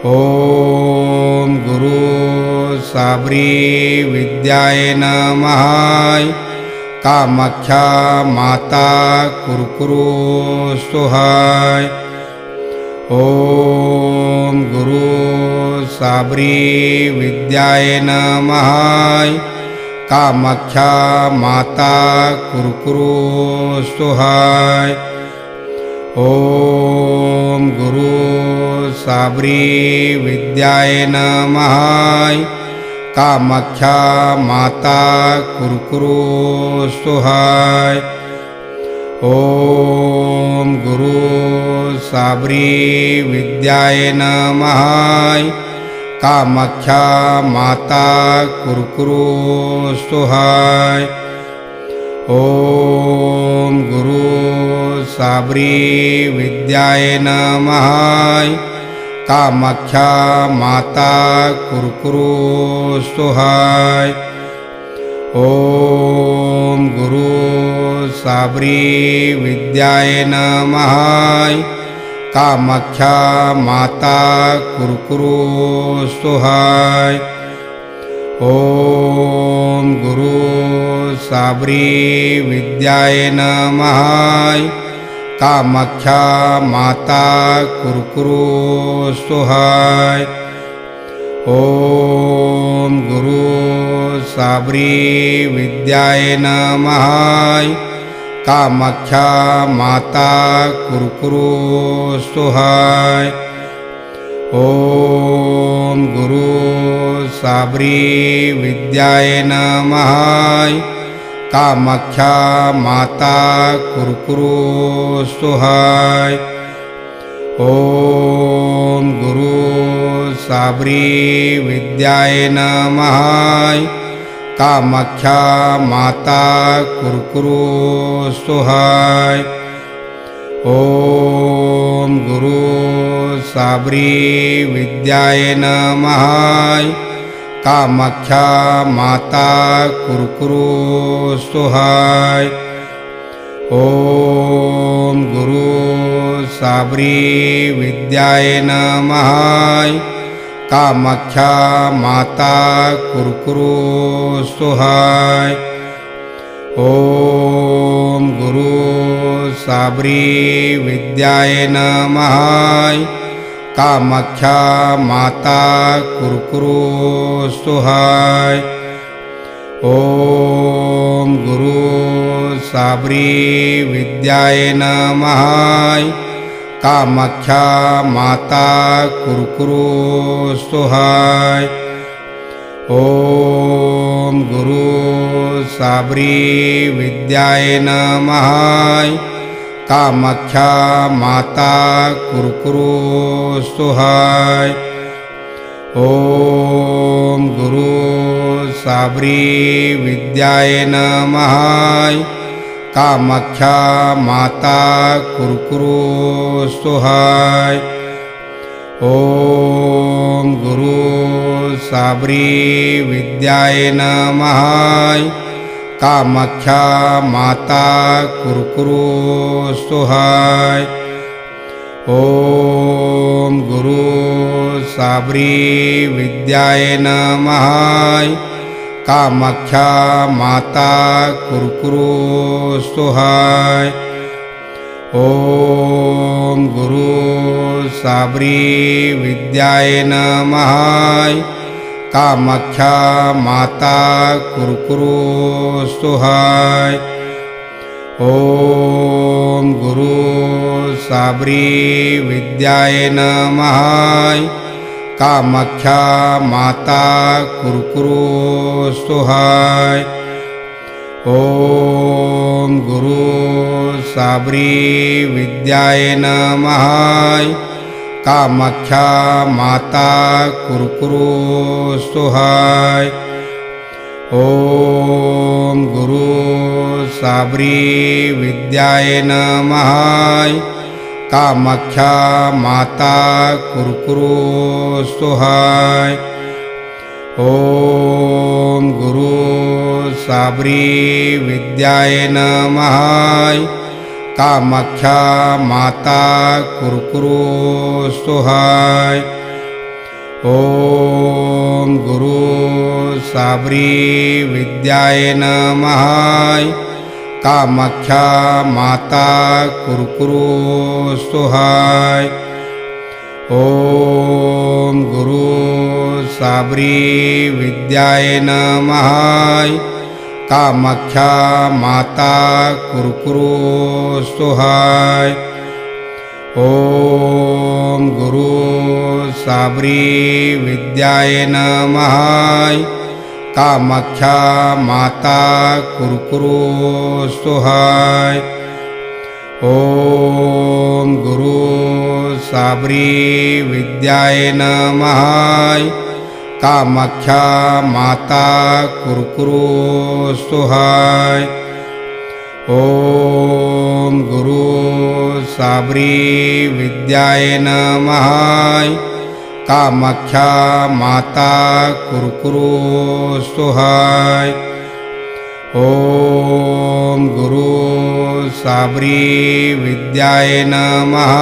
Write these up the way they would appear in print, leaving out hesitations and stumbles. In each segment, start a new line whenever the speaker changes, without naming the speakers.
ओम गुरु साबरी विद्याय नमः। कामाख्या माता कुरुकुरु सुहाय। ओम गुरु साबरी विद्याय नमः। कामाख्या माता कुरुकुरु सुहाय। ओम गुरु साबरी विद्याय नमः। कामाख्या माता कुरुकुरु सुहाय। ओम गुरु साबरी विद्याय नमः। कामाख्या माता कुरुकुरु सुहाय। ओम गुरु साबरी विद्याय नमः। कामाख्या माता कुरुकुरु सुहाय। ओम गुरु साबरी विद्याय नमः। कामाख्या माता कुरुकुरु सुहाय। ओम गुरु साबरी विद्याय नमः। कामाख्या माता कुरुकुरु सुहाय। ओम गुरु साबरी विद्याय नमः। कामाख्या माता कुरुकुरु सुहाय। ओम गुरु साबरी विद्याय नमः। कामाख्या माता कुरुकुरु सुहाय। ओम गुरु साबरी विद्याय नमः। कामाख्या माता कुरुकुरु सुहाय। ओम गुरु साबरी विद्याय नमः। कामाख्या माता कुरुकुरु सुहाय। ओम गुरु साबरी विद्याय नमः। कामाख्या माता कुरुकुरु सुहाय। ओम गुरु साबरी विद्याय नमः। कामाख्या माता कुरुकुरु सुहाय। ओम गुरु साबरी विद्याय नमः। कामाख्या माता कुरुकुरु सुहाय। ओम गुरु साबरी विद्याय नमः। कामाख्या माता कुरुकुरु सुहाय। ओम गुरु साबरी विद्याय नमः। कामाख्या माता कुरुकुरु सुहाय। ओम गुरु साबरी विद्याय नमः। कामाख्या माता कुरुकुरु सुहाय। ओम गुरु साबरी विद्याय नमः। कामाख्या माता कुरुकुरु सुहाय। ओम गुरु साबरी विद्याय नमः। कामाख्या माता कुरुकुरु सुहाय। ओम गुरु साबरी विद्याय नमः। कामाख्या माता कुरुकुरु सुहाय। ओम गुरु साबरी विद्याय नमः। कामाख्या माता कुरुकुरु सुहाय। ओम गुरु साबरी विद्याय नमः। कामाख्या माता कुरुकुरु सुहाय। ओम गुरु साबरी विद्याय नमः। कामाख्या माता कुरुकुरु सुहाय। ओम गुरु साबरी विद्याय नमः। कामाख्या माता कुरकुरु सुहाय। ओम गुरु साबरी विद्याय नमः। कामाख्या माता कुरकुरु सुहाय। ओम गुरु साबरी विद्याय नमः। कामाख्या माता कुरकुरु सुहाय। ओम गुरु साबरी विद्याय नमः। कामाख्या माता कुरकुरु सुहाय। ओम गुरु साबरी विद्याय नमः। कामाख्या माता कुरकुरु सुहाय। ओम गुरु साबरी विद्याय नमः।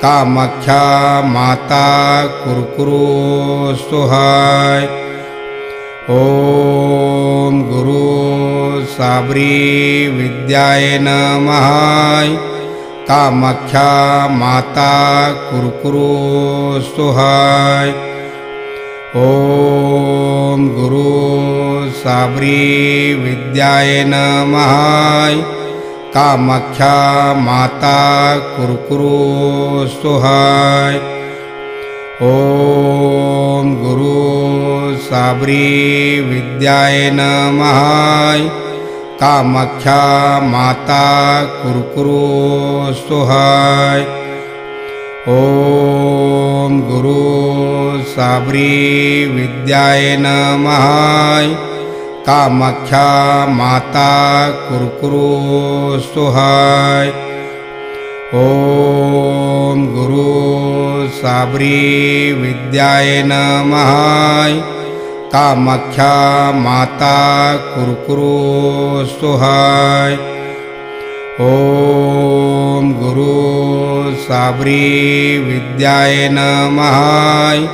कामाख्या माता कुरकुरु सुहाय। ओम गुरु साबरी विद्याय नमः। कामाख्या माता कुरकुरु सुहाय। ओम गुरु साबरी विद्याय नमः। कामाख्या माता कुरकुरु सुहाय। ओम गुरु साबरी विद्याय नमः। कामाख्या माता कुरकुरु सुहाय। ओम गुरु साबरी विद्याय नमः। कामाख्या माता कुरकुरु सुहाय। ओम गुरु साबरी विद्याय नमः। कामाख्या माता कुरकुरु सुहाय। ओम गुरु साबरी विद्याय नमः।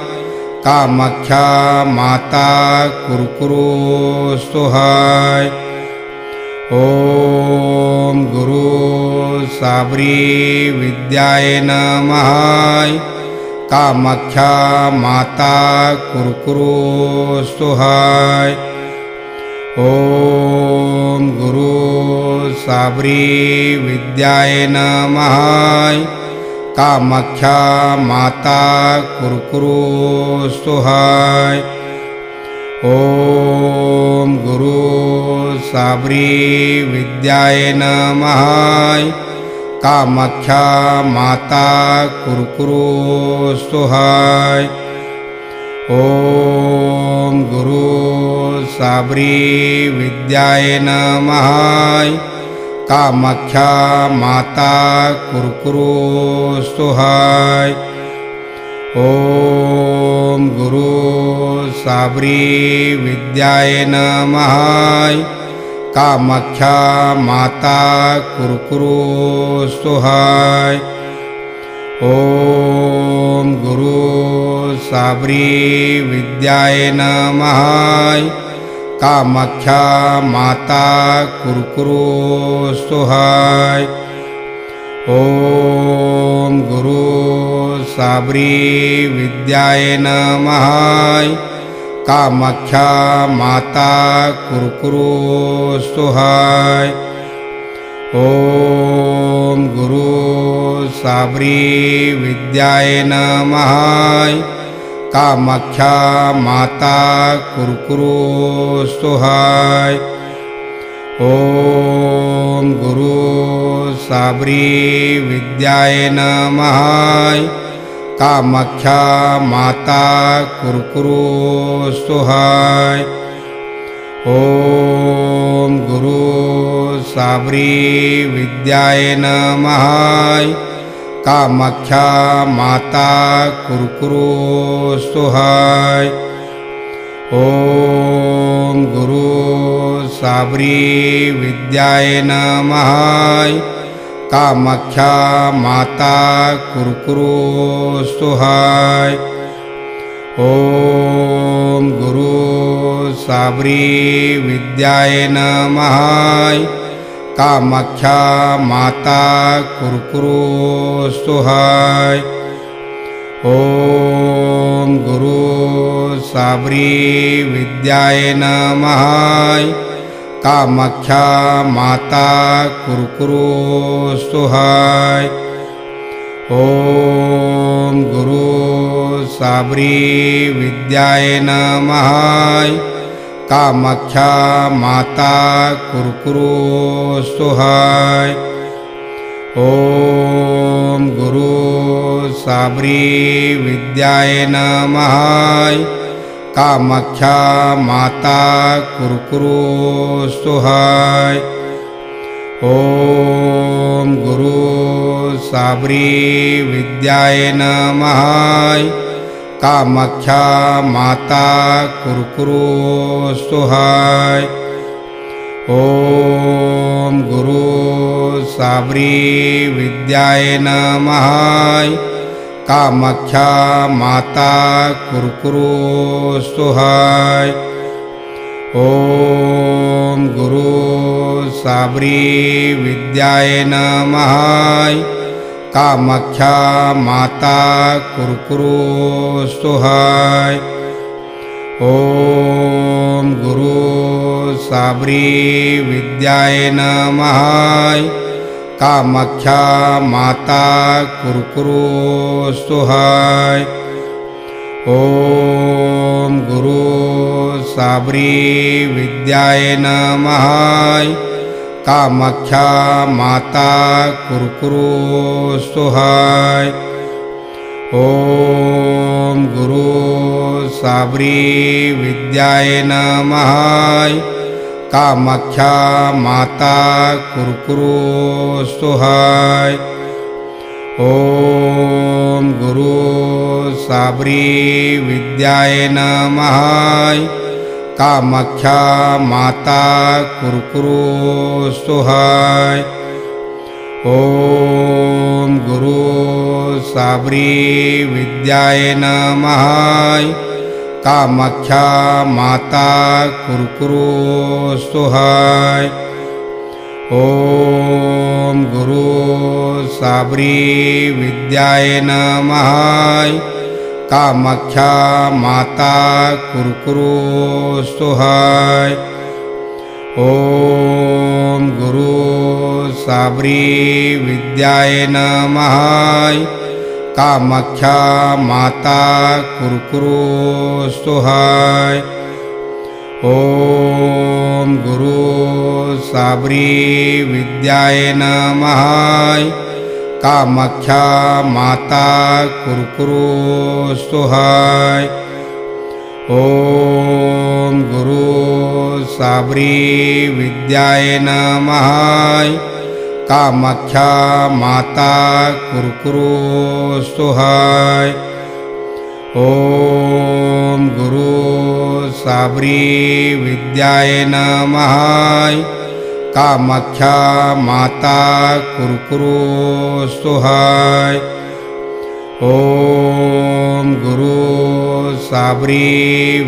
कामाख्या माता कुरकुरु सुहाय। ओम गुरु साबरी विद्याय नमः। कामाख्या माता कुरकुरु सुहाय। ओम गुरु साबरी विद्याय नमः। कामाख्या माता कुरकुरु सुहाय। ओम गुरु साबरी विद्याय नमः। कामाख्या माता कुरकुरु सुहाय। ओम गुरु साबरी विद्याय नमः। कामाख्या माता कुरकुरु सुहाय। ओम गुरु साबरी विद्याय नमः। कामाख्या माता कुरकुरु सुहाय। ओम गुरु साबरी विद्याय नमः। कामाख्या माता कुरकुरु सुहाय। ओम गुरु साबरी विद्याय नमः। कामाख्या माता कुरकुरु सुहाय। ओम गुरु साबरी विद्याय नमः। कामाख्या माता कुरकुरु सुहाय। ओम गुरु साबरी विद्याय नमः। कामाख्या माता कुरकुरु सुहाय। ओम गुरु साबरी विद्याय नमः। कामाख्या माता कुरकुरु सुहाय। ओम गुरु साबरी विद्याय नमः। कामाख्या माता कुरकुरु सुहाय। ॐ गुरु साबरी विद्याय नमः। कामाख्या माता कुरकुरु सुहाय। ॐ गुरु साबरी विद्याय नमः। कामाख्या माता कुरकुरु सुहाय। ॐ गुरु साबरी विद्याय नमः। कामाख्या माता कुरकुरु सुहाय। ॐ गुरु साबरी विद्याय नमः। कामाख्या माता कुरकुरु सुहाय। ॐ गुरु साबरी विद्याय नमः। कामाख्या माता कुरकुरु सुहाय। ॐ गुरु साबरी विद्याय नमः। कामाख्या माता कुरकुरु सुहाय। ॐ गुरु साबरी विद्याय नमः। कामाख्या माता कुरकुरु सुहाय। ॐ गुरु साबरी विद्याय नमः। कामाख्या माता कुरकुरु सुहाय। ॐ गुरु साबरी विद्याय नमः। कामाख्या माता कुरकुरु सुहाय। ॐ गुरु साबरी विद्याय नमः। कामाख्या माता कुरकुरु सुहाय। ॐ गुरु साबरी विद्याय नमः। कामाख्या माता कुरकुरु सुहाय। ॐ गुरु साबरी विद्याय नमः। कामाख्या माता कुरकुरु सुहाय। ॐ गुरु साबरी विद्याय नमः। कामाख्या माता कुरकुरु सुहाय। ॐ गुरु साबरी विद्याय नमः। कामाख्या माता कुरकुरु सुहाय। ॐ गुरु साबरी विद्याय नमः। कामाख्या माता कुरकुरु सुहाय। ॐ गुरु साबरी विद्याय नमः। कामाख्या माता कुरकुरु सुहाय। ॐ गुरु साबरी विद्याय नमः। कामाख्या माता कुरकुरु सुहाय। ॐ गुरु साबरी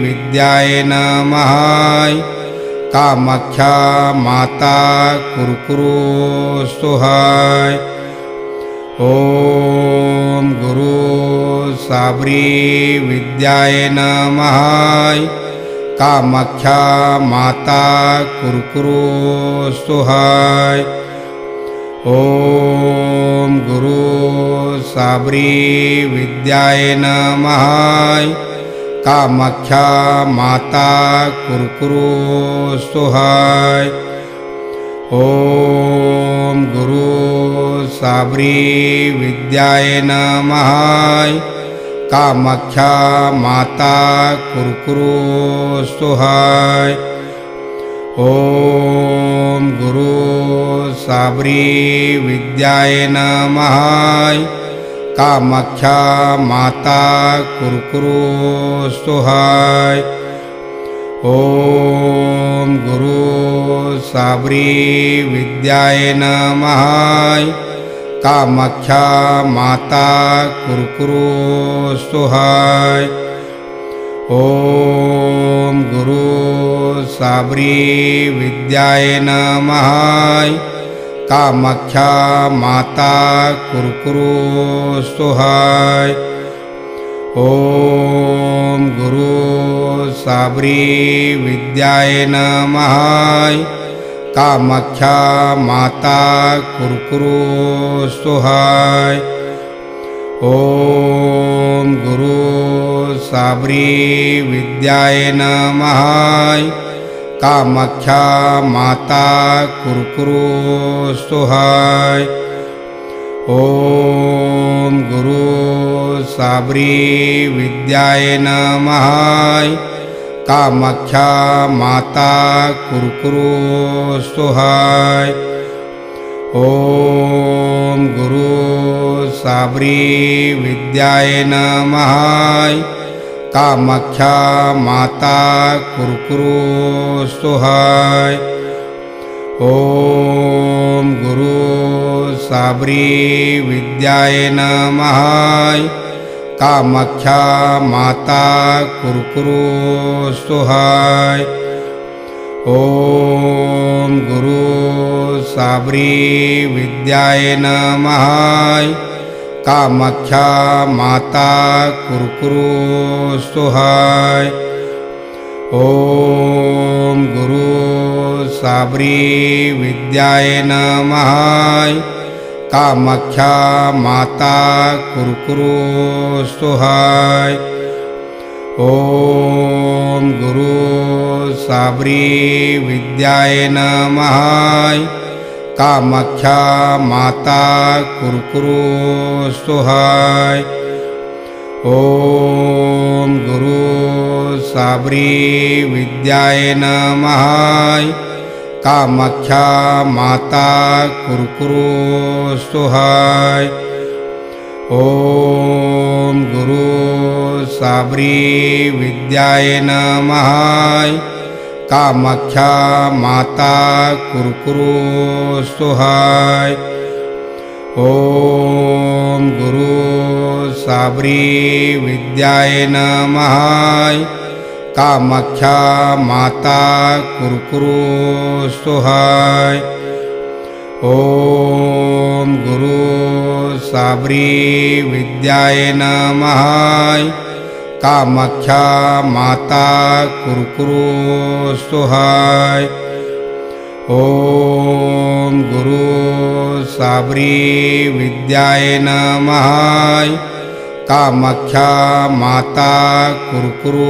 विद्याय नमः। कामाख्या माता कुरकुरु सुहाय। ॐ गुरु साबरी विद्याय नमः। कामाख्या माता कुरकुरु सुहाय। ॐ गुरु साबरी विद्याय नमः। कामाख्या माता कुरकुरु सुहाय। ॐ गुरु साबरी विद्याय नमः। कामाख्या माता कुरकुरु सुहाय। ॐ गुरु साबरी विद्याय नमः। कामाख्या माता कुरकुरु सुहाय। ॐ गुरु साबरी विद्याय नमः। कामाख्या माता कुरकुरु सुहाय। ॐ गुरु साबरी विद्याय नमः। कामाख्या माता कुरकुरु सुहाय। ॐ गुरु साबरी विद्याय नमः। कामाख्या माता कुरकुरु सुहाय। ॐ गुरु साबरी विद्याय नमः। कामाख्या माता कुरकुरु सुहाय। ॐ गुरु साबरी विद्याय नमः। कामाख्या माता कुरकुरु सुहाय। ॐ गुरु साबरी विद्याय नमः। कामाख्या माता कुरकुरु सुहाय। ॐ गुरु साबरी विद्याय नमः। कामाख्या माता कुरकुरु सुहाय। ॐ गुरु साबरी विद्याय नमः। कामाख्या माता कुरकुरु सुहाय। ॐ गुरु साबरी विद्याय नमः। कामाख्या माता कुरकुरु सुहाय। ॐ गुरु साबरी विद्याय नमः। कामाख्या माता कुरकुरु सुहाय। ॐ गुरु साबरी विद्याय नमः। कामाख्या माता कुरकुरु सुहाय। ॐ गुरु साबरी विद्याय नमः। कामाख्या माता कुरकुरु सुहाय। ॐ गुरु साबरी विद्याय नमः। कामाख्या माता कुरकुरु सुहाय। ॐ गुरु साबरी विद्याय नमः। कामाख्या माता कुरकुरु सुहाय। ॐ गुरु साबरी विद्याय नमः। कामाख्या माता कुरकुरु सुहाय। ॐ गुरु साबरी विद्याय नमः। कामाख्या माता कुरकुरु सुहाय। ॐ गुरु साबरी विद्याय नमः। कामाख्या माता कुरकुरु सुहाय। ॐ गुरु साबरी विद्याय नमः। कामाख्या माता कुरकुरु सुहाय। ॐ गुरु साबरी विद्याय नमः। कामाख्या माता कुरकुरु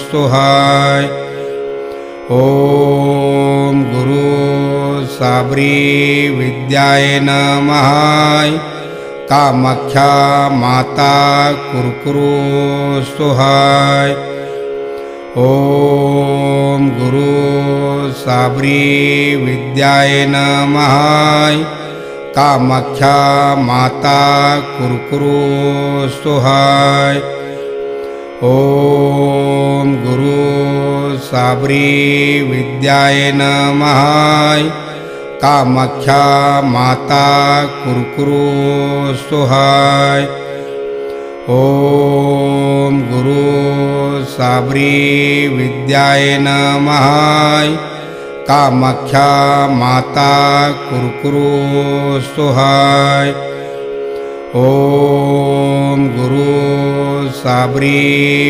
सुहाय। ॐ गुरु साबरी विद्याय नमः। कामाख्या माता कुरकुरु सुहाय। ॐ गुरु साबरी विद्याय नमः। कामाख्या माता कुरकुरु सुहाय। ॐ गुरु साबरी विद्याय नमः। कामाख्या माता कुरकुरु सुहाय। ॐ गुरु साबरी विद्याय नमः। ॐ गुरु साबरी विद्याय नमः। कामाख्या माता कुरकुरु सुहाय। ॐ गुरु साबरी विद्याय नमः। कामाख्या माता कुरकुरु सुहाय। ॐ गुरु साबरी विद्याय नमः। कामाख्या माता कुरकुरु सुहाय। ॐ गुरु साबरी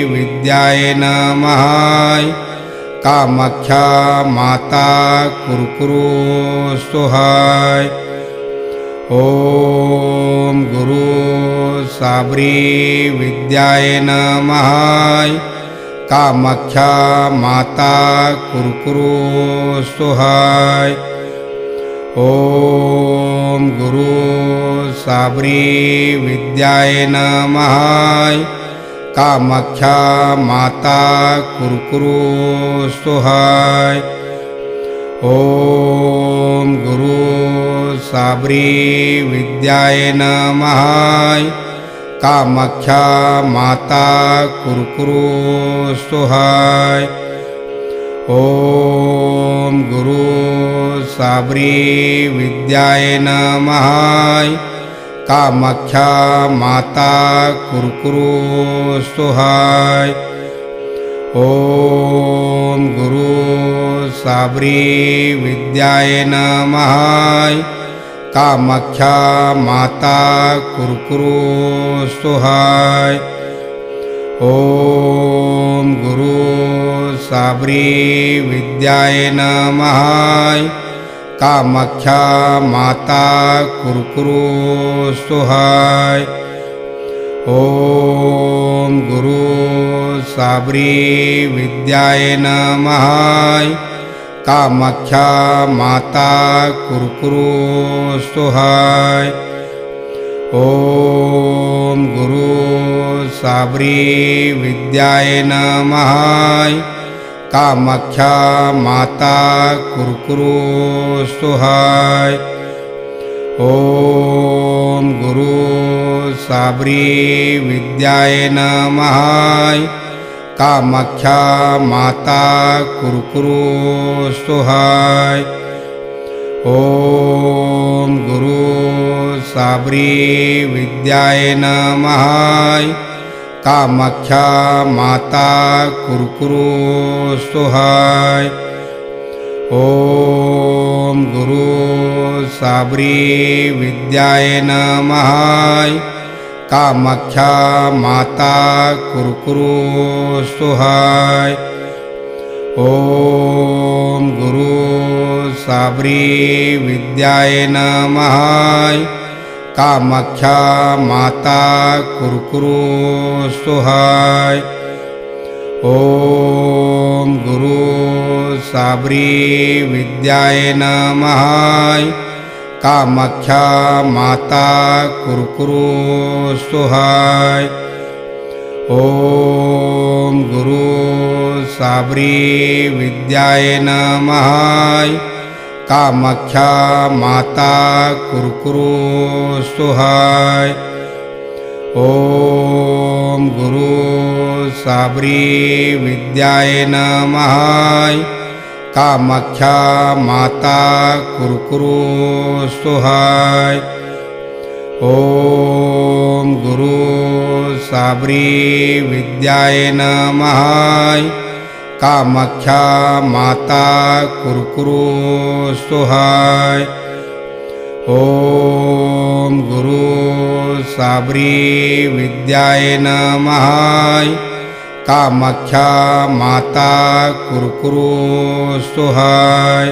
विद्याय नमः। कामाख्या माता कुरकुरु सुहाय। ॐ गुरु साबरी विद्याय नमः। कामाख्या माता कुरकुरु सुहाय। ॐ गुरु साबरी विद्याय नमः। कामाख्या माता कुरकुरु सुहाय। ॐ गुरु साबरी विद्याय नमः। कामाख्या माता कुरकुरु सुहाय। ॐ गुरु साबरी विद्याय नमः। कामाख्या माता कुरकुरु सुहाय। ॐ गुरु साबरी विद्याय नमः। कामाख्या माता कुरकुरु सुहाय। ओम गुरु साबरी विद्याय नमः। कामाख्या माता कुरकुरु सुहाय। ओम गुरु साबरी विद्याय नमः। कामाख्या माता कुरकुरु सुहाय। ओम गुरु साबरी विद्याय नमः। कामाख्या माता कुरकुरु सुहाय। ओम गुरु साबरी विद्याय नमः। कामाख्या माता कुरकुरु सुहाय। ओम गुरु साबरी विद्याय नमः। कामाख्या माता कुरकुरु सुहाय। ओम गुरु साबरी विद्याय नमः। कामाख्या माता कुरकुरु सुहाय। ओम गुरु साबरी विद्याय नमः। कामाख्या माता कुरकुरु सुहाय। ओम गुरु साबरी विद्याय नमः। कामाख्या माता कुरकुरु सुहाय। ओम गुरु साबरी विद्याय नमः। कामाख्या माता कुरकुरु सुहाय। ओम गुरु साबरी विद्याय नमः। कामाख्या माता कुरकुरु सुहाय। ओम गुरु साबरी विद्याय नमः। कामाख्या माता कुरकुरु सुहाय। ओम गुरु साबरी विद्याय नमः। कामाख्या माता कुरकुरु सुहाय। ओम गुरु साबरी विद्याय नमः। कामाख्या माता कुरकुरु सुहाय।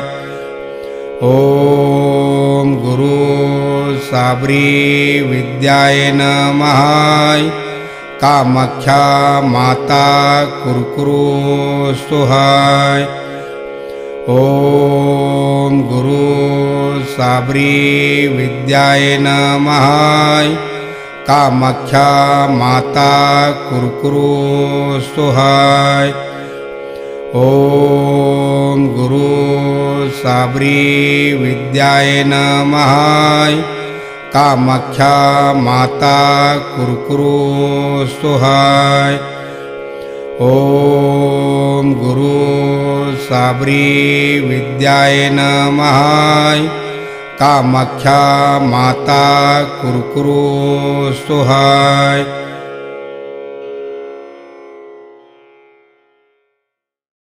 ओम गुरु साबरी विद्याय नमः। कामाख्या माता कुरकुरु सुहाय। ओम गुरु साबरी विद्याय नमः। कामाख्या माता कुरकुरु सुहाय। ओम गुरु साबरी विद्याय नमः। कामाख्या माता कुरकुरु सुहाय। ओम गुरु साबरी विद्याय नमः। कामाख्या माता कुरकुरु सुहाय।